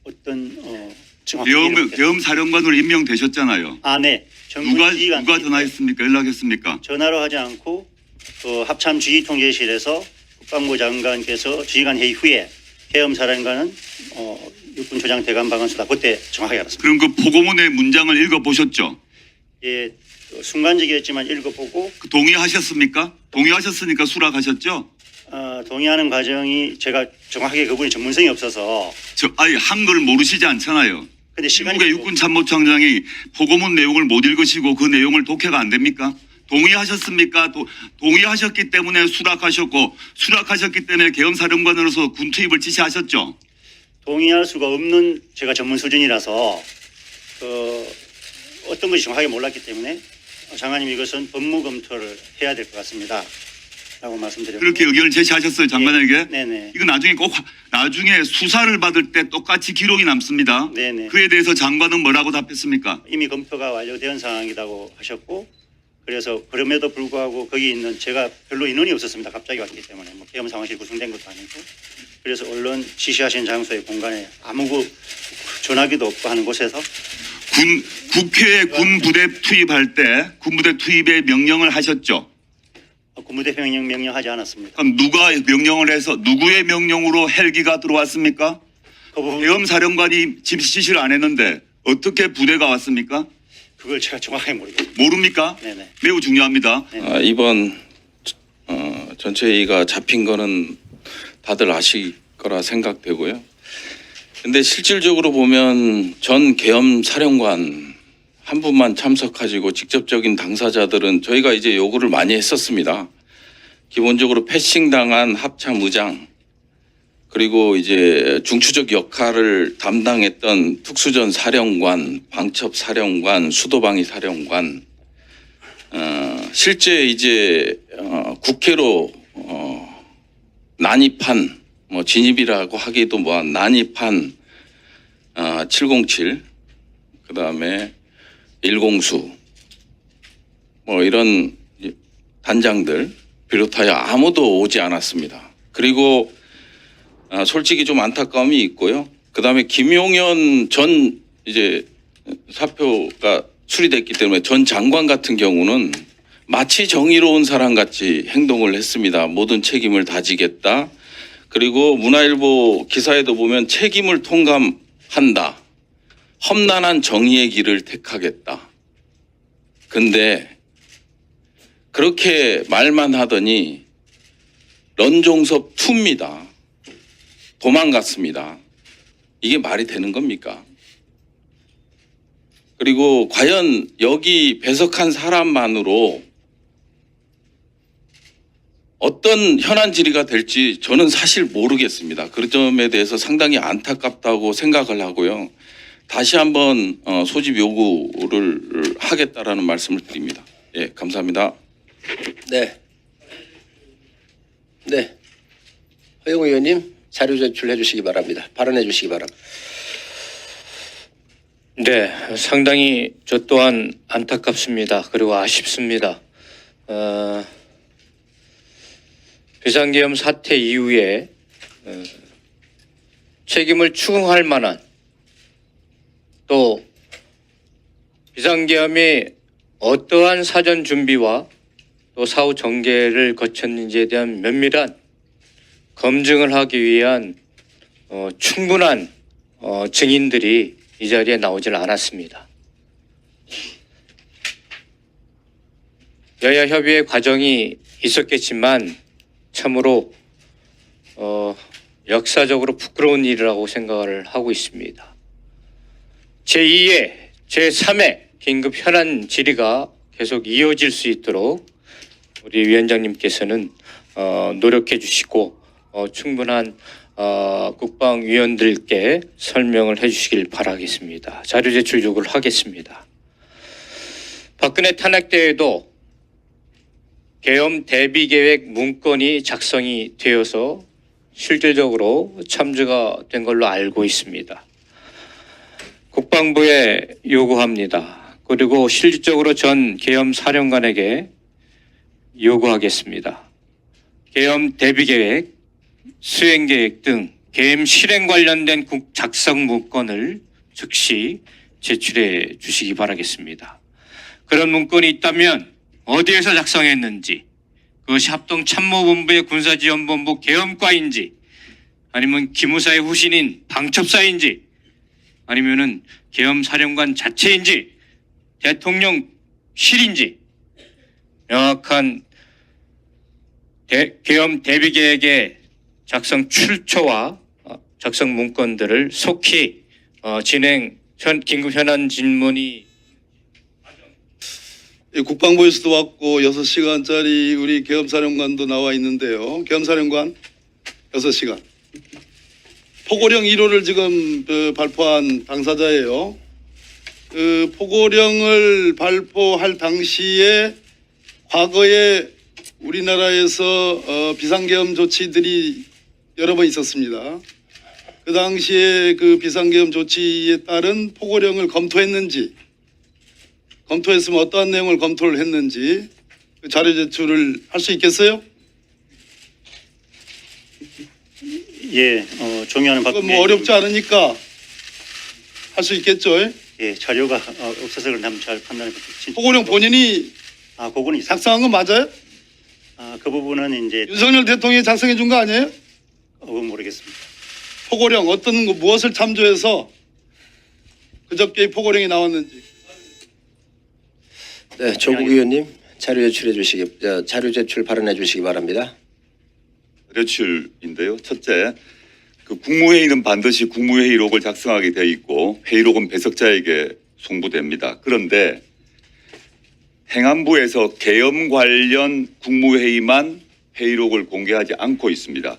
어떤 정확히 계엄 사령관으로 임명되셨잖아요. 네. 누가 전화했습니까? 연락했습니까? 전화로 하지 않고 합참 주의통제실에서 국방부 장관께서 주의관 회의 후에 계엄 사령관은 육군 조장 대감 방한수다. 그때 정확하게 알았습니다. 그럼 그 포고문의 문장을 읽어보셨죠? 예, 순간적이었지만 읽어보고 동의하셨습니까? 동의하셨으니까 수락하셨죠? 동의하는 과정이 제가 정확하게 그분이 전문성이 없어서 아니 한글 모르시지 않잖아요. 근데 시간이 중국의 육군 참모총장이 포고문 내용을 못 읽으시고 그 내용을 독해가 안 됩니까? 동의하셨습니까? 동의하셨기 때문에 수락하셨고 수락하셨기 때문에 계엄사령관으로서 군 투입을 지시하셨죠? 동의할 수가 없는 제가 전문 수준이라서 어떤 것이 정확하게 몰랐기 때문에 장관님 이것은 법무 검토를 해야 될 것 같습니다. 라고 말씀드렸고. 그렇게 의견을 제시하셨어요, 장관에게? 예, 네네. 이거 나중에 수사를 받을 때 똑같이 기록이 남습니다. 네네. 그에 대해서 장관은 뭐라고 답했습니까? 이미 검토가 완료된 상황이라고 하셨고 그래서 그럼에도 불구하고 거기 있는 제가 별로 인원이 없었습니다. 갑자기 왔기 때문에 계엄 상황실이 구성된 것도 아니고 그래서 언론 지시하신 장소의 공간에 아무 전화기도 없고 하는 곳에서 국회에 군부대 투입할 때 군부대 투입의 명령을 하셨죠? 군부대 명령하지 않았습니다. 그럼 누가 명령을 해서 누구의 명령으로 헬기가 들어왔습니까? 계엄 사령관이 지시를 안 했는데 어떻게 부대가 왔습니까? 그걸 제가 정확하게 모르겠습니다. 모릅니까? 네네. 매우 중요합니다. 이번 전체 회의가 잡힌 거는 다들 아실 거라 생각되고요. 근데 실질적으로 보면 전 계엄 사령관 한 분만 참석하시고 직접적인 당사자들은 저희가 이제 요구를 많이 했었습니다. 기본적으로 패싱당한 합참 의장 그리고 이제 중추적 역할을 담당했던 특수전 사령관, 방첩 사령관, 수도방위 사령관, 실제 이제 국회로 난입한 진입이라고 하기도 난입한 707, 그 다음에 1공수 이런 단장들 비롯하여 아무도 오지 않았습니다. 그리고 솔직히 좀 안타까움이 있고요. 그 다음에 김용현 전 이제 사표가 수리됐기 때문에 전 장관 같은 경우는 마치 정의로운 사람 같이 행동을 했습니다. 모든 책임을 다지겠다. 그리고 문화일보 기사에도 보면 책임을 통감한다. 험난한 정의의 길을 택하겠다. 근데 그렇게 말만 하더니 런종섭 2입니다. 도망갔습니다. 이게 말이 되는 겁니까? 그리고 과연 여기 배석한 사람만으로 어떤 현안 질의가 될지 저는 사실 모르겠습니다. 그 점에 대해서 상당히 안타깝다고 생각을 하고요. 다시 한번 소집 요구를 하겠다라는 말씀을 드립니다. 예, 감사합니다. 네. 허영우 의원님 자료 제출해 주시기 바랍니다. 발언해 주시기 바랍니다. 네, 상당히 저 또한 안타깝습니다. 그리고 아쉽습니다. 비상계엄 사태 이후에 책임을 추궁할 만한 또 비상계엄이 어떠한 사전 준비와 또 사후 전개를 거쳤는지에 대한 면밀한 검증을 하기 위한 충분한 증인들이 이 자리에 나오질 않았습니다. 여야 협의의 과정이 있었겠지만 참으로 역사적으로 부끄러운 일이라고 생각을 하고 있습니다. 제2회, 제3회 긴급 현안 질의가 계속 이어질 수 있도록 우리 위원장님께서는 노력해 주시고 충분한 국방위원들께 설명을 해 주시길 바라겠습니다. 자료 제출 요구를 하겠습니다. 박근혜 탄핵 때에도 계엄 대비 계획 문건이 작성이 되어서 실질적으로 참조가 된 걸로 알고 있습니다. 국방부에 요구합니다. 그리고 실질적으로 전 계엄 사령관에게 요구하겠습니다. 계엄 대비 계획, 수행 계획 등 계엄 실행 관련된 국 작성 문건을 즉시 제출해 주시기 바라겠습니다. 그런 문건이 있다면 어디에서 작성했는지, 그것이 합동참모본부의 군사지원본부 계엄과인지, 아니면 기무사의 후신인 방첩사인지, 아니면은 계엄사령관 자체인지, 대통령실인지 명확한 계엄 대비계획의 작성 출처와 작성 문건들을 속히 긴급 현안 질문이 국방부에서도 왔고 6시간짜리 우리 계엄사령관도 나와 있는데요. 계엄사령관 6시간. 포고령 1호를 지금 발표한 당사자예요. 그 포고령을 발표할 당시에 과거에 우리나라에서 비상계엄 조치들이 여러 번 있었습니다. 그 당시에 그 비상계엄 조치에 따른 포고령을 검토했는지, 검토했으면 어떠한 내용을 검토를 했는지 그 자료 제출을 할 수 있겠어요? 예, 존경하는 그건 박근혜 뭐 어렵지 않으니까 할 수 있겠죠? 예, 자료가 없어서 그런다면 잘 판단해 보겠습니다. 포고령 본인이 그거는 작성한 건 맞아요? 그 부분은 이제 윤석열 대통령이 작성해 준 거 아니에요? 그건 모르겠습니다. 포고령 어떤 거 무엇을 참조해서 그저께 포고령이 나왔는지. 네, 조국 의원님 자료 제출 발언해 주시기 바랍니다. 제출인데요. 첫째, 그 국무회의는 반드시 국무회의록을 작성하게 되어 있고 회의록은 배석자에게 송부됩니다. 그런데 행안부에서 계엄 관련 국무회의만 회의록을 공개하지 않고 있습니다.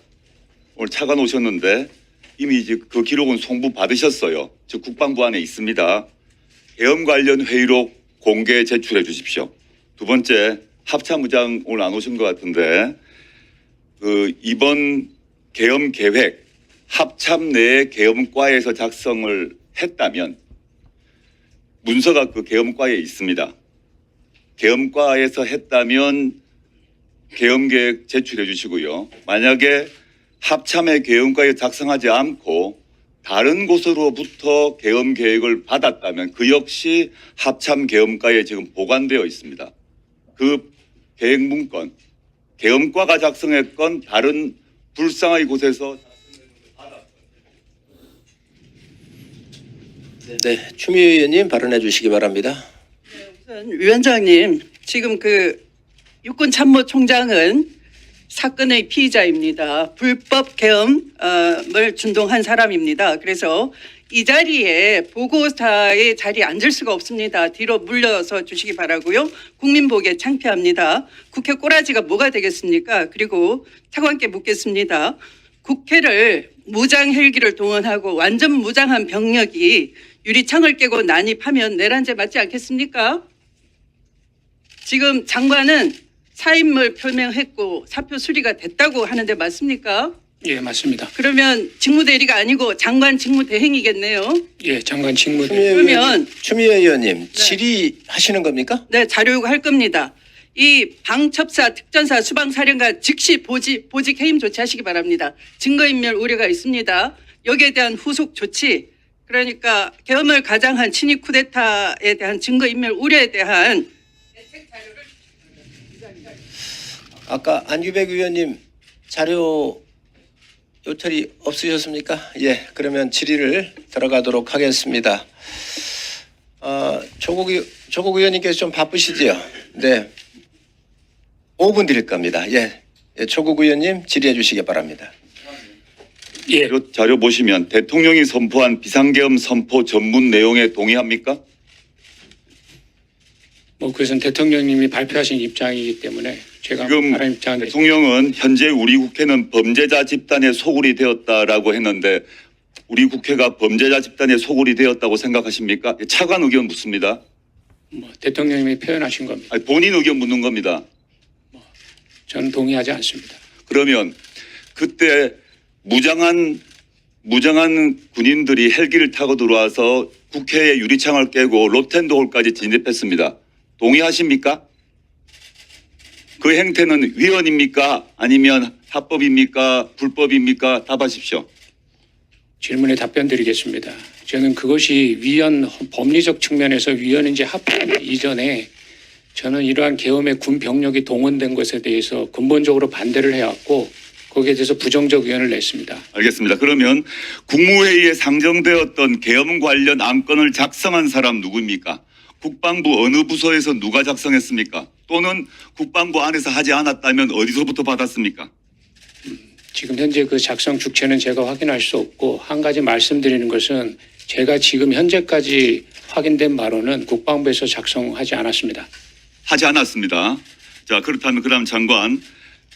오늘 차관 오셨는데 이미 이제 그 기록은 송부 받으셨어요. 즉 국방부 안에 있습니다. 계엄 관련 회의록 공개 제출해 주십시오. 두 번째, 합참의장 오늘 안 오신 것 같은데 그 이번 계엄 계획 합참 내 계엄과에서 작성을 했다면 문서가 그 계엄과에 있습니다. 계엄과에서 했다면 계엄 계획 제출해 주시고요. 만약에 합참의 계엄과에 작성하지 않고 다른 곳으로부터 계엄 계획을 받았다면 그 역시 합참 계엄과에 지금 보관되어 있습니다. 그 계획 문건, 계엄과가 작성했건 다른 불상의 곳에서 네, 추미애 의원님 발언해 주시기 바랍니다. 위원장님, 지금 그 육군참모총장은 사건의 피의자입니다. 불법 계엄을 준동한 사람입니다. 그래서 이 자리에 보고사의 자리에 앉을 수가 없습니다. 뒤로 물러서 주시기 바라고요. 국민 보기에 창피합니다. 국회 꼬라지가 뭐가 되겠습니까? 그리고 차관께 묻겠습니다. 국회를 무장 헬기를 동원하고 완전 무장한 병력이 유리창을 깨고 난입하면 내란죄 맞지 않겠습니까? 지금 장관은 사임을 표명했고 사표 수리가 됐다고 하는데 맞습니까? 예, 맞습니다. 그러면 직무대리가 아니고 장관 직무대행이겠네요. 예, 장관 직무대. 그러면 추미애 의원님 질의하시는 겁니까? 네, 자료 요구할 겁니다. 이 방첩사 특전사 수방사령관 즉시 보직 해임 조치하시기 바랍니다. 증거인멸 우려가 있습니다. 여기에 대한 후속 조치, 그러니까 계엄을 가장한 친위 쿠데타에 대한 증거인멸 우려에 대한 아까 안규백 의원님 자료 요철이 없으셨습니까? 예, 그러면 질의를 들어가도록 하겠습니다. 조국 의원님께서 좀 바쁘시지요? 네, 5분 드릴 겁니다. 예, 조국 의원님 질의해 주시기 바랍니다. 예, 자료 보시면 대통령이 선포한 비상계엄 선포 전문 내용에 동의합니까? 뭐 그것은 대통령님이 발표하신 입장이기 때문에 제가 지금 다른 입장은 대통령은 현재 우리 국회는 범죄자 집단의 소굴이 되었다라고 했는데 우리 국회가 범죄자 집단의 소굴이 되었다고 생각하십니까? 차관 의견 묻습니다. 뭐 대통령님이 표현하신 겁니다. 아니, 본인 의견 묻는 겁니다. 저는 동의하지 않습니다. 그러면 그때 무장한 군인들이 헬기를 타고 들어와서 국회의 유리창을 깨고 로텐도홀까지 진입했습니다. 동의하십니까? 그 행태는 위헌입니까? 아니면 합법입니까? 불법입니까? 답하십시오. 질문에 답변 드리겠습니다. 저는 그것이 법리적 측면에서 위헌인지 합법 이전에 저는 이러한 계엄의 군 병력이 동원된 것에 대해서 근본적으로 반대를 해왔고 거기에 대해서 부정적 의견을 냈습니다. 알겠습니다. 그러면 국무회의에 상정되었던 계엄 관련 안건을 작성한 사람 누구입니까? 국방부 어느 부서에서 누가 작성했습니까? 또는 국방부 안에서 하지 않았다면 어디서부터 받았습니까? 지금 현재 그 작성 주체는 제가 확인할 수 없고 한 가지 말씀드리는 것은 제가 지금 현재까지 확인된 바로는 국방부에서 작성하지 않았습니다. 하지 않았습니다. 자, 그렇다면 그다음 장관,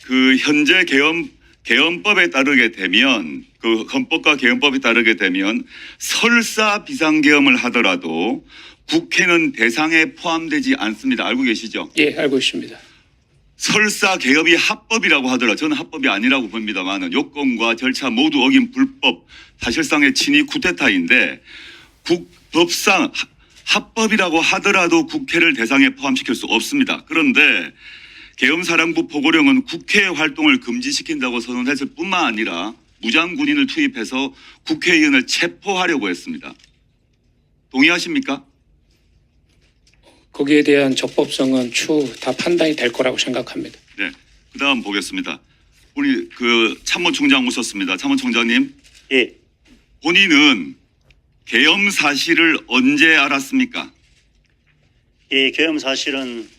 그 현재 계엄법에 따르게 되면 그 헌법과 계엄법에 따르게 되면 설사 비상계엄을 하더라도 국회는 대상에 포함되지 않습니다. 알고 계시죠? 예, 알고 있습니다. 설사 계엄이 합법이라고 하더라도 저는 합법이 아니라고 봅니다만은 요건과 절차 모두 어긴 불법 사실상의 친위 쿠데타인데 법상 합법이라고 하더라도 국회를 대상에 포함시킬 수 없습니다. 그런데 계엄사령부 포고령은 국회 활동을 금지시킨다고 선언했을 뿐만 아니라 무장군인을 투입해서 국회의원을 체포하려고 했습니다. 동의하십니까? 거기에 대한 적법성은 추후 다 판단이 될 거라고 생각합니다. 네. 그다음 보겠습니다. 우리 그 참모총장 오셨습니다. 참모총장님, 예, 본인은 계엄 사실을 언제 알았습니까? 예, 계엄 사실은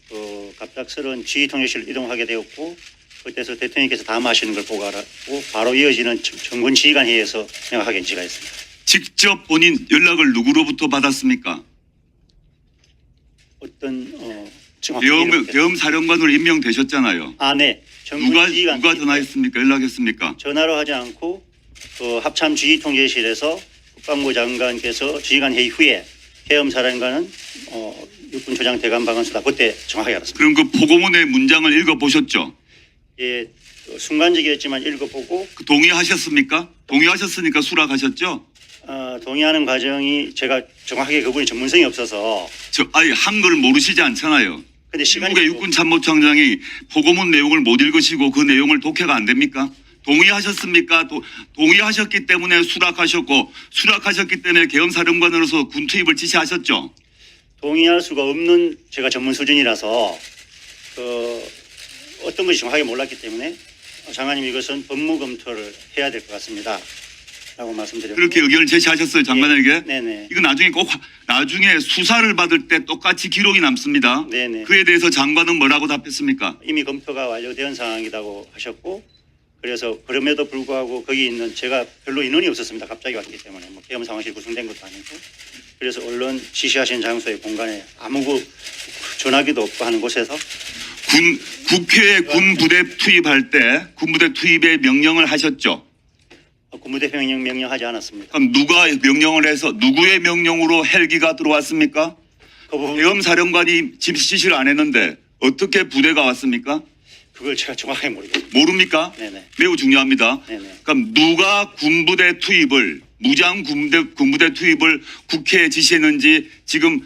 갑작스러운 지휘통제실을 이동하게 되었고 그때서 대통령께서 담화하시는 걸 보고 알았고 바로 이어지는 정군 지휘관 회의에서 명확하게 인지가 했습니다. 직접 본인 연락을 누구로부터 받았습니까? 어떤 정확히 이렇게- 계엄 사령관으로 임명되셨잖아요. 아, 네. 정군 누가 지휘관 전화했습니까? 연락했습니까? 전화로 하지 않고 합참 지휘통제실에서 국방부 장관께서 지휘관 회의 후에 계엄 사령관은 육군 조장 대감 방언수다. 그때 정확하게 알았습니다. 그럼 그 포고문의 문장을 읽어보셨죠? 예, 순간적이었지만 읽어보고 동의하셨습니까? 동의하셨으니까 수락하셨죠? 동의하는 과정이 제가 정확하게 그분이 전문성이 없어서 아니 한글 모르시지 않잖아요. 근데 시간이 중국의 육군 참모총장이 포고문 내용을 못 읽으시고 그 내용을 독해가 안 됩니까? 동의하셨습니까? 동의하셨기 때문에 수락하셨기 때문에 계엄사령관으로서 군 투입을 지시하셨죠? 동의할 수가 없는 제가 전문 수준이라서 어떤 것이 정확하게 몰랐기 때문에 장관님 이것은 법무 검토를 해야 될 것 같습니다. 라고 말씀드렸고 그렇게 의견을 제시하셨어요, 장관에게? 예, 네네. 이거 나중에 수사를 받을 때 똑같이 기록이 남습니다. 네네. 그에 대해서 장관은 뭐라고 답했습니까? 이미 검토가 완료된 상황이라고 하셨고 그래서 그럼에도 불구하고 거기 있는 제가 별로 인원이 없었습니다. 갑자기 왔기 때문에 계엄 상황실 구성된 것도 아니고 그래서 언론 지시하신 장소의 공간에 아무 전화기도 없고 하는 곳에서 국회에 군부대 투입할 때 군부대 투입의 명령을 하셨죠? 군부대 명령하지 않았습니다. 그럼 누가 명령을 해서 누구의 명령으로 헬기가 들어왔습니까? 그 부분 계엄 사령관이 지시를 안 했는데 어떻게 부대가 왔습니까? 그걸 제가 정확하게 모르겠습니다. 모릅니까? 네네. 매우 중요합니다. 네네. 그럼 누가 군부대 투입을 무장 군부대 투입을 국회에 지시했는지 지금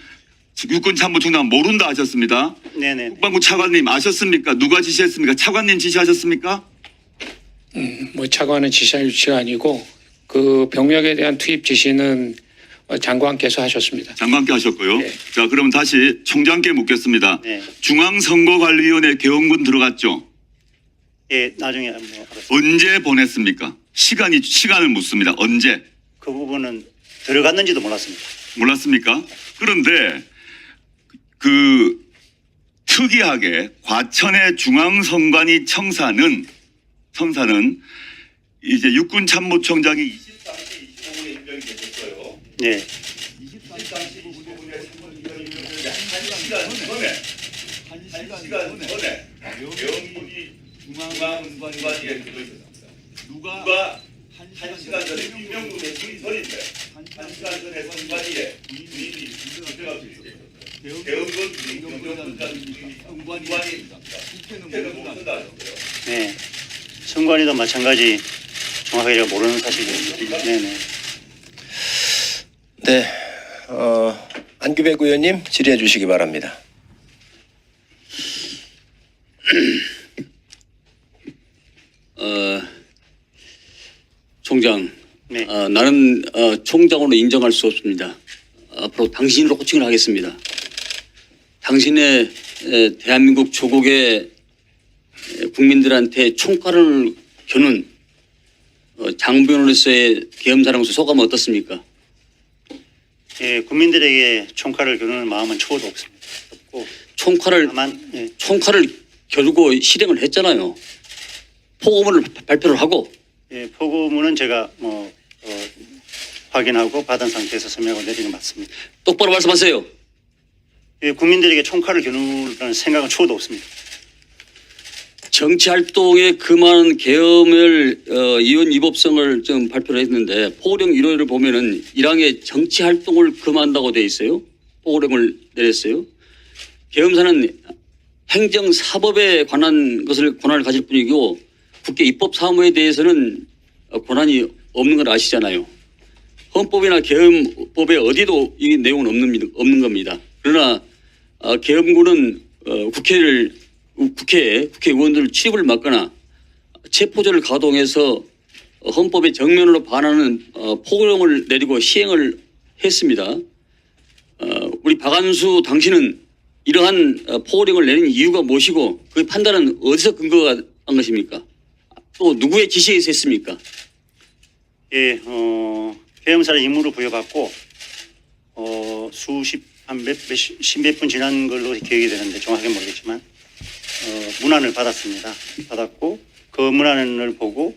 육군 참모총장 모른다 하셨습니다. 네네. 국방부 차관님 아셨습니까? 누가 지시했습니까? 차관님 지시하셨습니까? 차관은 지시할 위치가 아니고 그 병력에 대한 투입 지시는 장관께서 하셨습니다. 장관께 하셨고요. 네. 자, 그럼 다시 총장께 묻겠습니다. 네. 중앙선거관리위원회 계엄군 들어갔죠? 예, 나중에 알았습니다. 언제 보냈습니까? 시간을 묻습니다. 언제? 그 부분은 들어갔는지도 몰랐습니다. 몰랐습니까? 그런데 그 특이하게 과천의 중앙선관위 청사는 이제 육군 참모총장이 23시 25분에 임명이 되셨어요. 네. 23시 25분에 참모총장이 1시간 전에 계엄군이 중앙선관위에 들어있었습니다. 누가 1시간 전에 임명도 대통령이 전인데 1시간 전에 선관위에 군인이 들어가서 있었어요. 계엄군 선관위 국회는 못 쓴다 하셨어요. 네. 선관위도 마찬가지 정확하게 제가 모르는 사실이었습니다. 네네. 네, 안규백 의원님 질의해 주시기 바랍니다. 총장, 네. 나는 총장으로 인정할 수 없습니다. 앞으로 당신으로 호칭을 하겠습니다. 당신의 대한민국 조국의 국민들한테 총칼을 겨눈 장병으로서의 계엄사령소 소감은 어떻습니까? 예, 국민들에게 총칼을 겨누는 마음은 초도 없습니다. 없고 다만 총칼을 겨누고 실행을 했잖아요. 포고문을 발표를 하고. 예, 포고문은 제가 확인하고 받은 상태에서 서명하고 내리는 게 맞습니다. 똑바로 말씀하세요. 예, 국민들에게 총칼을 겨누는 생각은 초도 없습니다. 정치 활동에 그 많은 계엄을 이원 위법성을 좀 발표를 했는데 포고령 1호를 보면은 1항에 정치 활동을 금한다고 돼 있어요. 포고령을 내렸어요. 계엄사는 행정 사법에 관한 권한을 가질 뿐이고 국회 입법 사무에 대해서는 권한이 없는 걸 아시잖아요. 헌법이나 계엄법에 어디도 이 내용은 없는 겁니다. 그러나 계엄군은 국회의원들 출입을 막거나 체포조를 가동해서 헌법의 정면으로 반하는 포고령을 내리고 시행을 했습니다. 우리 박안수 당신은 이러한 포고령을 내린 이유가 무엇이고 그 판단은 어디서 근거가 한 것입니까? 또 누구의 지시에서 했습니까? 예, 계엄사를 임무로 부여받고 십몇 분 지난 걸로 기억이 되는데 정확하게 모르겠지만 문안을 받았습니다. 받았고 그 문안을 보고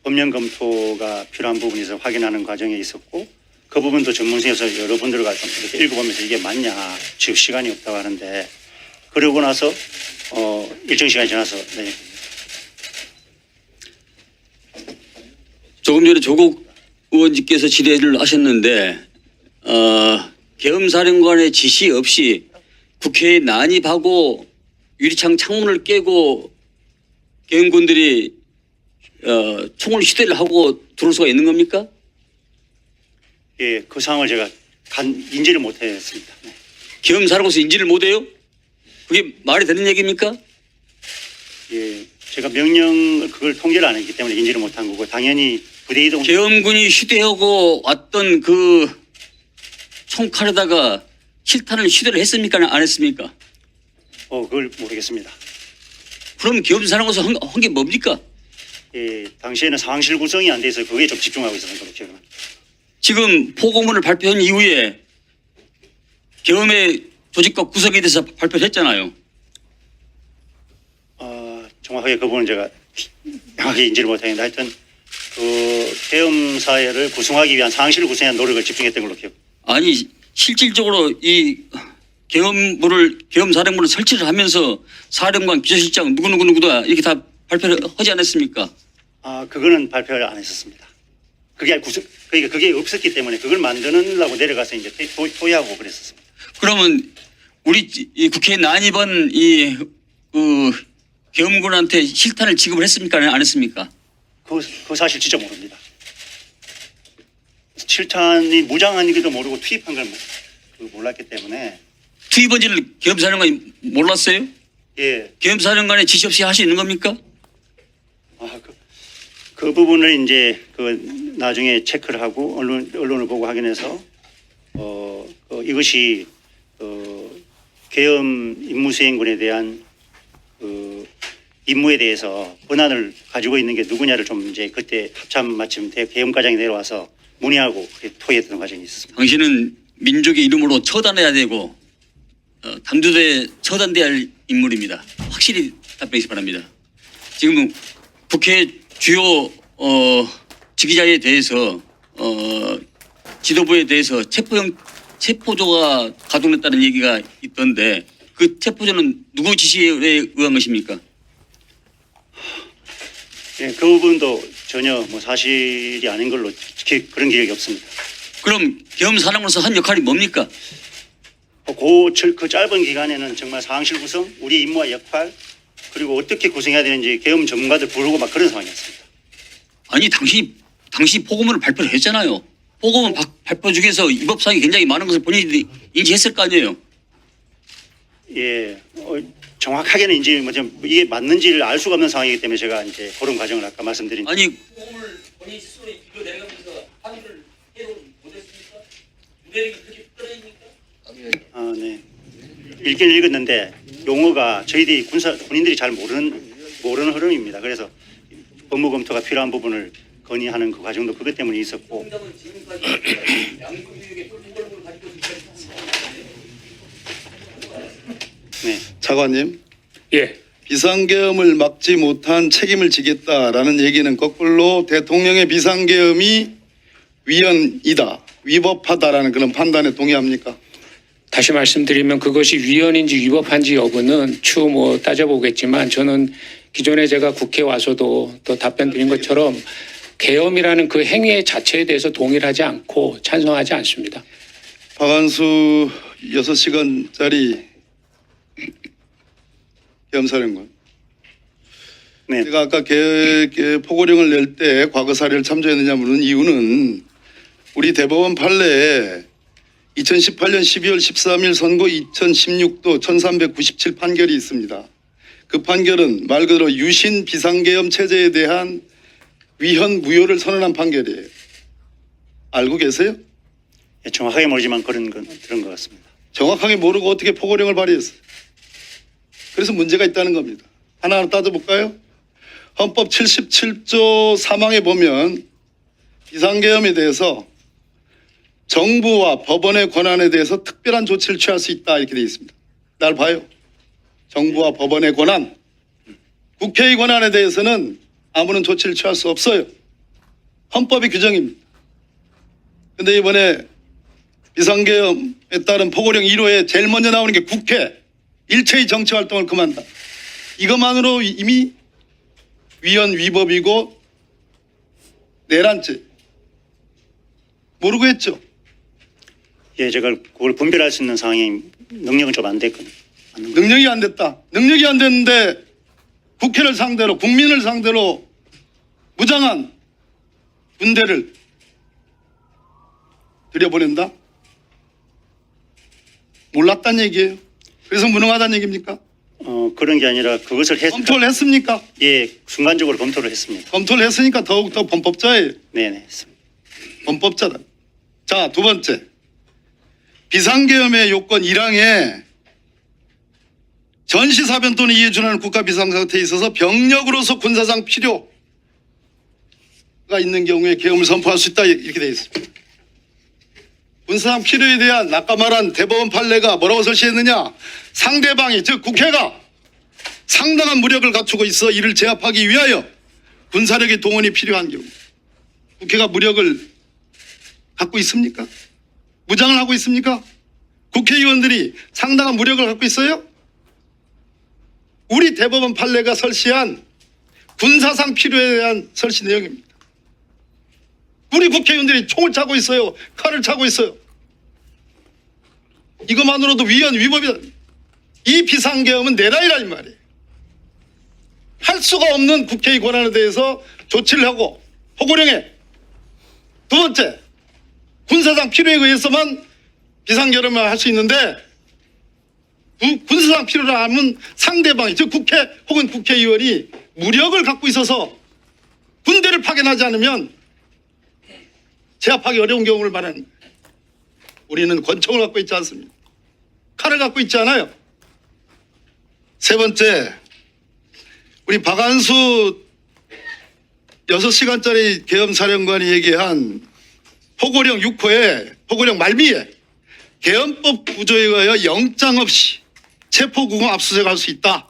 법령 검토가 필요한 부분이 있어 확인하는 과정에 있었고 그 부분도 전문성에서 여러분들과 좀 이렇게 읽어보면서 이게 맞냐 지금 시간이 없다고 하는데 그러고 나서 일정 시간이 지나서 네. 조금 전에 조국 의원님께서 질의를 하셨는데 계엄사령관의 지시 없이 국회에 난입하고 유리창 창문을 깨고 계엄군들이 총을 휴대를 하고 들어올 수가 있는 겁니까? 예, 그 상황을 제가 인지를 못했습니다. 네. 계엄사령관에서 인지를 못해요? 그게 말이 되는 얘기입니까? 예, 제가 명령을 그걸 통제를 안 했기 때문에 인지를 못한 거고 당연히 부대 이동 계엄군이 휴대하고 왔던 그 총칼에다가 실탄을 휴대를 했습니까? 안 했습니까? 그걸 모르겠습니다. 그럼 계엄사령관에서 한 게 뭡니까? 예, 당시에는 상황실 구성이 안 돼서 그게 좀 집중하고 있었던 걸로 기억합니다. 지금 포고문을 발표한 이후에 계엄의 조직과 구성에 대해서 발표를 했잖아요. 정확하게 그 부분은 제가 정확하게 인지를 못하겠는데 하여튼 그 계엄 사회를 구성하기 위한 상황실을 구성한 노력을 집중했던 걸로 기억. 아니 실질적으로 이 계엄사령부를 설치를 하면서 사령관, 비서실장 누구다 이렇게 다 발표를 하지 않았습니까? 그거는 발표를 안 했었습니다. 그러니까 그게 없었기 때문에 그걸 만드느라고 내려가서 이제 토의하고 그랬었습니다. 그러면 우리 이 국회에 난입한 계엄군한테 실탄을 지급을 했습니까? 안 했습니까? 그 사실 진짜 모릅니다. 실탄이 무장한지도 모르고 투입한 걸 몰랐기 때문에. 투입원지를 계엄사령관이 몰랐어요? 예. 계엄사령관의 지시 없이 할 수 있는 겁니까? 그 부분을 이제 나중에 체크를 하고 언론을 보고 확인해서 이것이 계엄 임무수행군에 대한 임무에 대해서 권한을 가지고 있는 게 누구냐를 좀 이제 그때 합참 마침 계엄과장이 내려와서 문의하고 토의했던 과정이 있었습니다. 당신은 민족의 이름으로 처단해야 되고 단두대에 처단돼야 할 인물입니다. 확실히 답변하시기 바랍니다. 지금 국회 주요 지휘자에 대해서 지도부에 대해서 체포조가 가동됐다는 얘기가 있던데 그 체포조는 누구 지시에 의한 것입니까? 예, 그 부분도 전혀 사실이 아닌 걸로 그런 기억이 없습니다. 그럼 계엄사령관으로서 한 역할이 뭡니까? 그 짧은 기간에는 정말 상황실 구성, 우리 임무와 역할 그리고 어떻게 구성해야 되는지 계엄 전문가들 부르고 막 그런 상황이었습니다. 아니 당시 포고문을 발표를 했잖아요. 포고문 발표 중에서 위법사항이 굉장히 많은 것을 본인이 인지했을 거 아니에요. 예, 정확하게는 이제 이게 맞는지를 알 수가 없는 상황이기 때문에 제가 이제 그런 과정을 아까 말씀드린. 아니 본인 스스로 뒤로 내려가면서 합의를 해도 못했습니까? 내리기 그렇게 떨어집니까? 아, 네. 읽긴 읽었는데 용어가 저희들이 군인들이 잘 모르는 흐름입니다. 그래서 법무 검토가 필요한 부분을 건의하는 그 과정도 그것 때문에 있었고. 정답은 지금까지 양국유역의 똘똘골을 가지고 있습니다. 네. 차관님, 예. 비상계엄을 막지 못한 책임을 지겠다라는 얘기는 거꾸로 대통령의 비상계엄이 위헌이다, 위법하다라는 그런 판단에 동의합니까? 다시 말씀드리면 그것이 위헌인지 위법한지 여부는 추후 따져보겠지만 저는 기존에 제가 국회에 와서도 또 답변 드린 것처럼 계엄이라는 그 행위 자체에 대해서 동의를 하지 않고 찬성하지 않습니다. 박한수 6시간짜리 계엄사령관. 네. 제가 아까 포고령을 낼 때 과거 사례를 참조했느냐 물은 이유는 우리 대법원 판례에 2018년 12월 13일 선고 2016도 1397 판결이 있습니다. 그 판결은 말 그대로 유신 비상계엄 체제에 대한 위헌 무효를 선언한 판결이에요. 알고 계세요? 예, 정확하게 모르지만 그런 건 들은 것 같습니다. 정확하게 모르고 어떻게 포고령을 발의했어요? 그래서 문제가 있다는 겁니다. 하나하나 따져볼까요? 헌법 77조 3항에 보면 비상계엄에 대해서 정부와 법원의 권한에 대해서 특별한 조치를 취할 수 있다 이렇게 되어 있습니다. 날 봐요. 정부와 법원의 권한, 국회의 권한에 대해서는 아무런 조치를 취할 수 없어요. 헌법의 규정입니다. 그런데 이번에 비상계엄에 따른 포고령 1호에 제일 먼저 나오는 게 국회 일체의 정치활동을 금한다. 이것만으로 이미 위헌 위법이고 내란죄. 모르고 했죠. 예, 제가 그걸 분별할 수 있는 상황이 능력은 좀 안 됐거든요. 능력이 안 됐다. 능력이 안 됐는데 국회를 상대로 국민을 상대로 무장한 군대를 들여보낸다? 몰랐단 얘기예요. 그래서 무능하다는 얘기입니까? 그런 게 아니라 그것을 검토를 했습니까? 예, 순간적으로 검토를 했습니다. 검토를 했으니까 더욱더 범법자예요. 네네, 했습니다. 범법자다. 자, 두 번째. 비상계엄의 요건 1항에 전시사변 또는 이에 준하는 국가 비상상태에 있어서 병력으로서 군사상 필요가 있는 경우에 계엄을 선포할 수 있다 이렇게 되어 있습니다. 군사상 필요에 대한 아까 말한 대법원 판례가 뭐라고 설치했느냐. 상대방이 즉 국회가 상당한 무력을 갖추고 있어 이를 제압하기 위하여 군사력의 동원이 필요한 경우 국회가 무력을 갖고 있습니까? 무장을 하고 있습니까? 국회의원들이 상당한 무력을 갖고 있어요? 우리 대법원 판례가 설치한 군사상 필요에 대한 설치 내용입니다. 우리 국회의원들이 총을 차고 있어요. 칼을 차고 있어요. 이것만으로도 위헌 위법이다. 이 비상계엄은 내란이란 말이에요. 할 수가 없는 국회의 권한에 대해서 조치를 하고 포고령에. 두 번째, 군사상 필요에 의해서만 비상계엄을 할 수 있는데 군사상 필요라 하면 상대방이 즉 국회 혹은 국회의원이 무력을 갖고 있어서 군대를 파견하지 않으면 제압하기 어려운 경우를 말하는 거예요. 우리는 권총을 갖고 있지 않습니다. 칼을 갖고 있지 않아요. 세 번째, 우리 박한수 6시간짜리 계엄사령관이 얘기한 포고령 6호에 포고령 말미에 계엄법 구조에 의하여 영장 없이 체포구금 압수수색할 수 있다.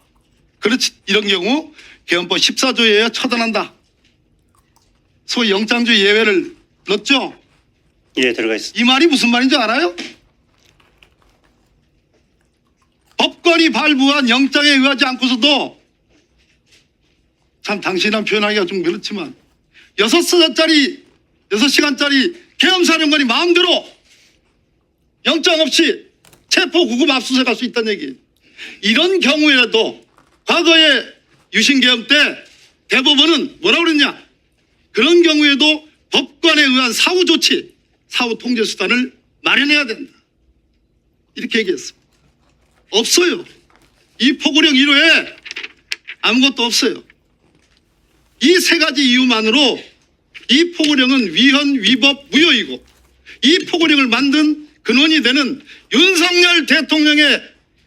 그렇지 이런 경우 계엄법 14조에 의하여 처단한다. 소위 영장주의 예외를 넣었죠. 예, 들어가 있습니다. 이 말이 무슨 말인지 알아요? 법관이 발부한 영장에 의하지 않고서도 참 당신이란 표현하기가 좀 그렇지만 6시간짜리 계엄사령관이 마음대로 영장 없이 체포 구금 압수수색할 수 있다는 얘기예요. 이런 경우에도 과거에 유신계엄 때 대법원은 뭐라고 그랬냐. 그런 경우에도 법관에 의한 사후 조치, 사후 통제 수단을 마련해야 된다. 이렇게 얘기했습니다. 없어요. 이 포고령 1호에 아무것도 없어요. 이 세 가지 이유만으로 이 포고령은 위헌, 위법, 무효이고 이 포고령을 만든 근원이 되는 윤석열 대통령의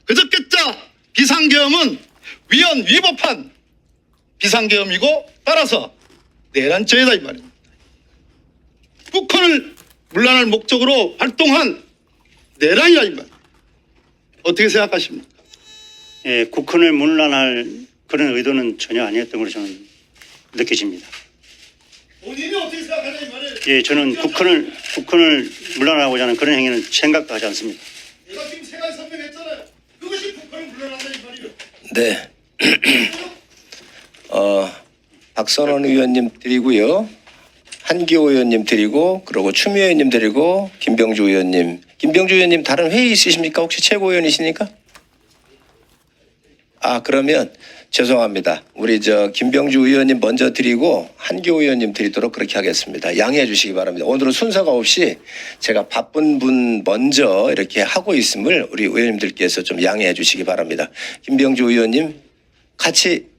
그저께자 비상계엄은 위헌, 위법한 비상계엄이고 따라서 내란죄이다 이 말입니다. 북한을 물러날 목적으로 활동한 내란이다 이 말. 어떻게 생각하십니까? 예, 국헌을 문란할 그런 의도는 전혀 아니었던 걸로 저는 느껴집니다. 본인이 어떻게 생각하냐 이 말이에요. 예, 저는 국헌을 물러나고자 하는 그런 행위는 생각도 하지 않습니다. 내가 지금 세 가지 설명했잖아요. 그것이 북한을 물러난다 이 말이에요. 네. 박선원 의원님 드리고요. 한기호 의원님 드리고 그리고 추미애 의원님 드리고 김병주 의원님. 김병주 의원님 다른 회의 있으십니까? 혹시 최고위원이십니까? 그러면 죄송합니다. 우리 김병주 의원님 먼저 드리고 한기호 의원님 드리도록 그렇게 하겠습니다. 양해해 주시기 바랍니다. 오늘은 순서가 없이 제가 바쁜 분 먼저 이렇게 하고 있음을 우리 의원님들께서 좀 양해해 주시기 바랍니다. 김병주 의원님 같이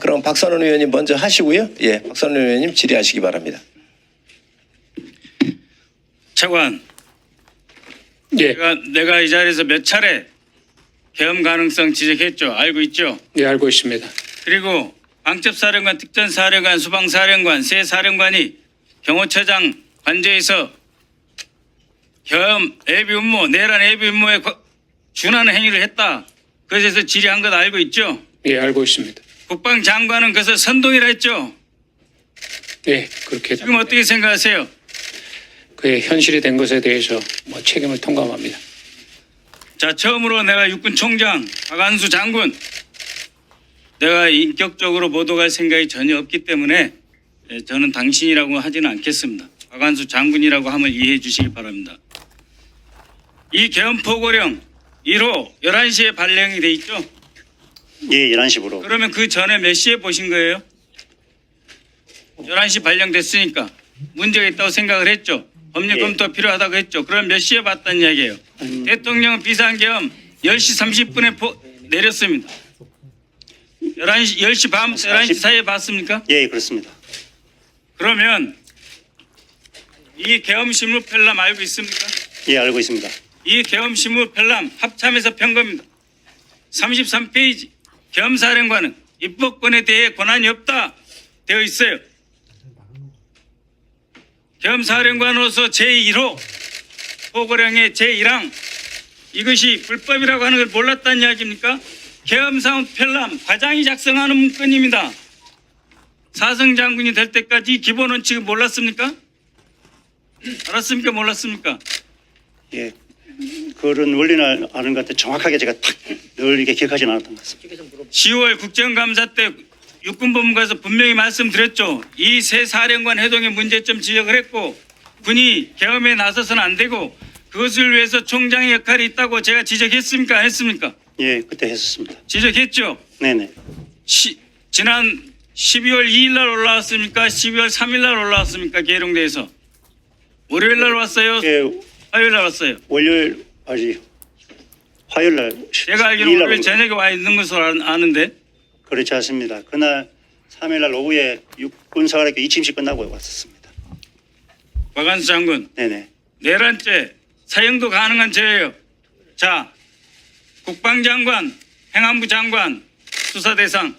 그럼 박선원 의원님 먼저 하시고요. 예, 박선원 의원님 질의하시기 바랍니다. 차관, 예, 내가 이 자리에서 몇 차례 계엄 가능성 지적했죠. 알고 있죠. 네, 알고 있습니다. 그리고 방첩사령관, 특전사령관, 수방사령관, 세 사령관이 경호처장 관저에서 계엄 예비 임무, 내란 예비 임무에 준하는 행위를 했다. 그래서 질의한 것 알고 있죠. 예, 알고 있습니다. 국방장관은 그것을 선동이라 했죠. 예, 그렇게 지금 어떻게 생각하세요? 그의 현실이 된 것에 대해서 책임을 통감합니다. 자, 처음으로 내가 육군총장 박안수 장군, 내가 인격적으로 모독할 생각이 전혀 없기 때문에 저는 당신이라고 하지는 않겠습니다. 박안수 장군이라고 하면 이해해 주시기 바랍니다. 이 계엄포고령 1호 11시에 발령이 돼 있죠? 예, 11시부로. 그러면 그 전에 몇 시에 보신 거예요? 11시 발령됐으니까 문제가 있다고 생각을 했죠. 법률 예. 검토가 필요하다고 했죠. 그럼 몇 시에 봤다는 이야기예요. 대통령은 비상계엄 10시 30분에 내렸습니다. 10시 밤부터 11시 사이에 봤습니까? 예, 그렇습니다. 그러면 이 계엄신문 편람 알고 있습니까? 예, 알고 있습니다. 이 계엄신문 편람 합참에서 편 겁니다. 33페이지 계엄사령관은 입법권에 대해 권한이 없다 되어 있어요. 계엄사령관으로서 제1호 포고령의 제1항 이것이 불법이라고 하는 걸 몰랐다는 이야기입니까? 계엄사원 편람 과장이 작성하는 문건입니다. 사성장군이 될 때까지 기본 원칙을 몰랐습니까? 알았습니까? 몰랐습니까? 예, 그런 원리는 아는 것 같아 정확하게 제가 늘 이렇게 기억하지는 않았던 것 같습니다. 10월 국정감사 때 육군본부에서 분명히 말씀드렸죠. 이 세 사령관 회동의 문제점 지적을 했고 군이 계엄에 나서서는 안 되고 그것을 위해서 총장의 역할이 있다고 제가 지적했습니까? 안 했습니까? 예, 그때 했었습니다. 지적했죠. 네네. 지난 12월 2일 날 올라왔습니까? 12월 3일 날 올라왔습니까? 계룡대에서. 월요일 날 왔어요? 예, 화요일 날 왔어요? 월요일 화요일 날. 제가 알기로는 월요일 저녁에 와 있는 것으로 아는데. 그렇지 않습니다. 그날 3일 날 오후에 육군사관학교 이침식 끝나고 왔었습니다. 박안수 장군. 네네. 내란죄 사형도 가능한 죄예요. 자, 국방장관, 행안부 장관 수사 대상,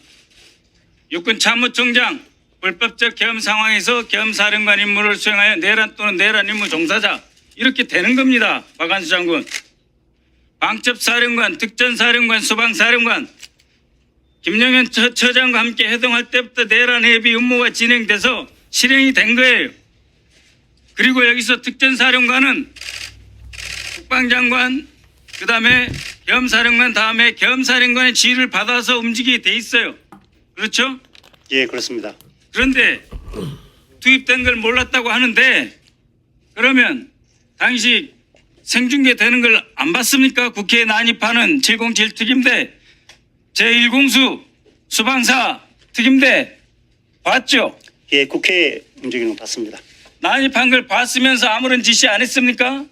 육군 참모총장 불법적 계엄 상황에서 계엄사령관 임무를 수행하여 내란 또는 내란 임무 종사자 이렇게 되는 겁니다. 박안수 장군. 방첩사령관, 특전사령관, 수방사령관 김영현 처장과 함께 회동할 때부터 내란 예비 임무가 진행돼서 실행이 된 거예요. 그리고 여기서 특전사령관은 국방장관 그다음에 계엄사령관 다음에 계엄사령관의 지휘를 받아서 움직이게 돼 있어요. 그렇죠? 예, 그렇습니다. 그런데 투입된 걸 몰랐다고 하는데 그러면 당시 생중계 되는 걸 안 봤습니까? 국회에 난입하는 707 특임대 제1공수 수방사 특임대 봤죠? 예, 국회 움직이는 거 봤습니다. 난입한 걸 봤으면서 아무런 지시 안 했습니까?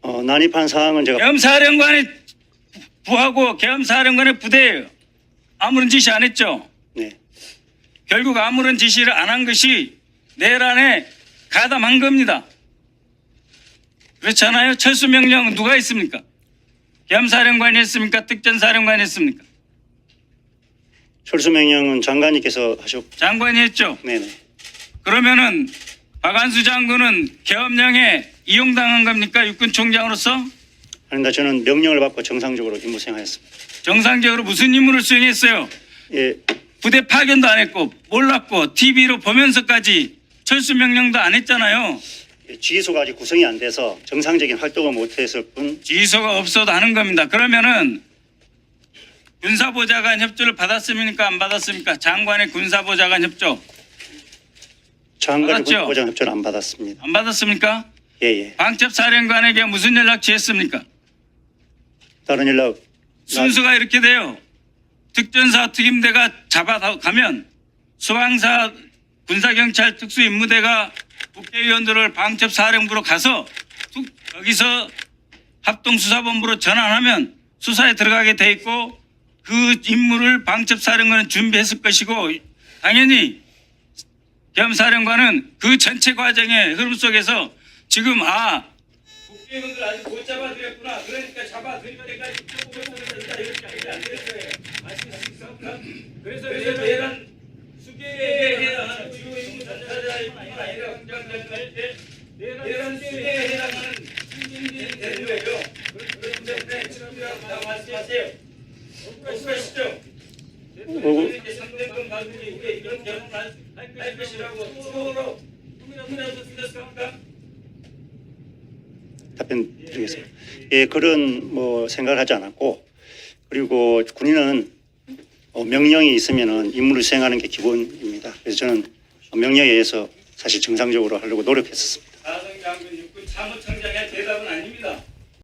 난입한 상황은 제가 계엄사령관의 부하고 계엄사령관의 부대예요. 아무런 지시 안 했죠? 네. 결국 아무런 지시를 안 한 것이 내란에 가담한 겁니다. 그렇잖아요. 철수 명령은 누가 했습니까? 계엄사령관이 했습니까? 특전사령관이 했습니까? 철수 명령은 장관님께서 하셨고, 장관이 했죠. 네네. 그러면은 박안수 장군은 계엄령에 이용당한 겁니까? 육군총장으로서 그런데 저는 명령을 받고 정상적으로 임무 수행하였습니다. 정상적으로 무슨 임무를 수행했어요? 예, 부대 파견도 안 했고 몰랐고 TV로 보면서까지 철수 명령도 안 했잖아요. 지휘소가 아직 구성이 안 돼서 정상적인 활동을 못했을 뿐, 지휘소가 없어도 하는 겁니다. 그러면은 군사보좌관 협조를 받았습니까? 안 받았습니까? 장관의 군사보좌관 협조 장관의 받았죠? 보장 협조를 안 받았습니다. 안 받았습니까? 예예. 방첩사령관에게 무슨 연락 취했습니까? 다른 연락 순서가 이렇게 돼요. 특전사 특임대가 잡아가면 소방사 군사경찰 특수임무대가 국회의원들을 방첩사령부로 가서 거기서 합동수사본부로 전환하면 수사에 들어가게 돼 있고 그 임무를 방첩사령관은 준비했을 것이고 당연히 계엄사령관은 그 전체 과정의 흐름 속에서 지금 국회의원들 아직 못 잡아들였구나. 그러니까 잡아들일 때까지 지켜보고 있다. 이렇게 하면 안 되는 거예요. 아시겠습니까? 그래서 내란 수계에 해당하는 주요 임무 전사자뿐만 아니라 공장장관한테 내란 수계에 해당하는 승진들이 되는 거예요. 그렇기 때문에 지금이라고 말씀하세요. 억울하시죠? 대통령님께 3대권 가족이 우리 이런 결혼을 할 것이라고 추억으로 꿈이라도 쓰셨습니까? 답변 드리겠습니다. 예, 그런 생각을 하지 않았고, 그리고 군인은 명령이 있으면은 임무를 수행하는 게 기본입니다. 그래서 저는 명령에 의해서 사실 정상적으로 하려고 노력했었습니다. 사성 장군 육군 참모총장